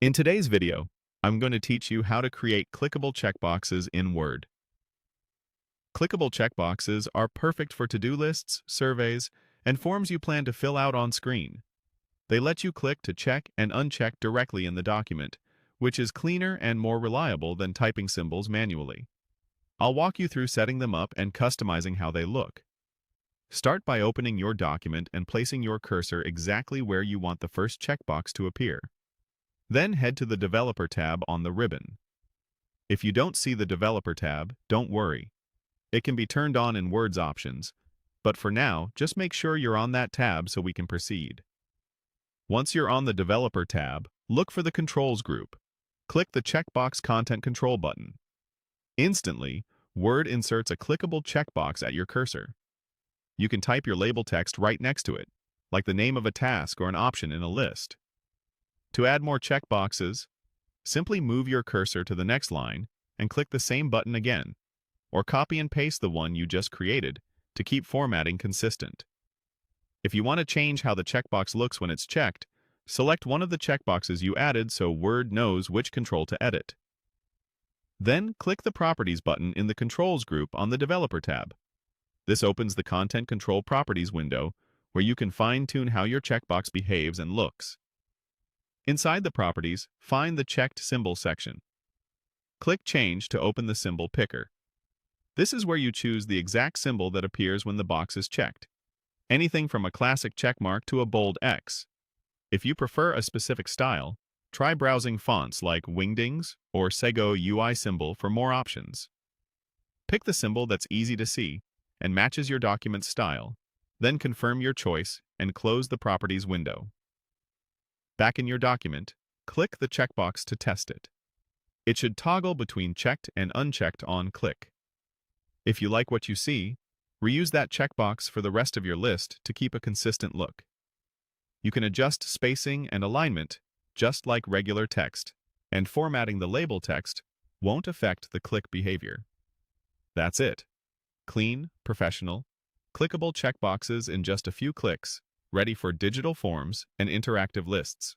In today's video, I'm going to teach you how to create clickable checkboxes in Word. Clickable checkboxes are perfect for to-do lists, surveys, and forms you plan to fill out on screen. They let you click to check and uncheck directly in the document, which is cleaner and more reliable than typing symbols manually. I'll walk you through setting them up and customizing how they look. Start by opening your document and placing your cursor exactly where you want the first checkbox to appear. Then head to the Developer tab on the ribbon. If you don't see the Developer tab, don't worry. It can be turned on in Word's options, but for now, just make sure you're on that tab so we can proceed. Once you're on the Developer tab, look for the Controls group. Click the Checkbox Content Control button. Instantly, Word inserts a clickable checkbox at your cursor. You can type your label text right next to it, like the name of a task or an option in a list. To add more checkboxes, simply move your cursor to the next line and click the same button again, or copy and paste the one you just created to keep formatting consistent. If you want to change how the checkbox looks when it's checked, select one of the checkboxes you added so Word knows which control to edit. Then click the Properties button in the Controls group on the Developer tab. This opens the Content Control Properties window, where you can fine-tune how your checkbox behaves and looks. Inside the properties, find the Checked Symbol section. Click Change to open the symbol picker. This is where you choose the exact symbol that appears when the box is checked. Anything from a classic checkmark to a bold X. If you prefer a specific style, try browsing fonts like Wingdings or Sego UI symbol for more options. Pick the symbol that's easy to see and matches your document's style, then confirm your choice and close the Properties window. Back in your document, click the checkbox to test it. It should toggle between checked and unchecked on click. If you like what you see, reuse that checkbox for the rest of your list to keep a consistent look. You can adjust spacing and alignment just like regular text, and formatting the label text won't affect the click behavior. That's it. Clean, professional, clickable checkboxes in just a few clicks, ready for digital forms and interactive lists.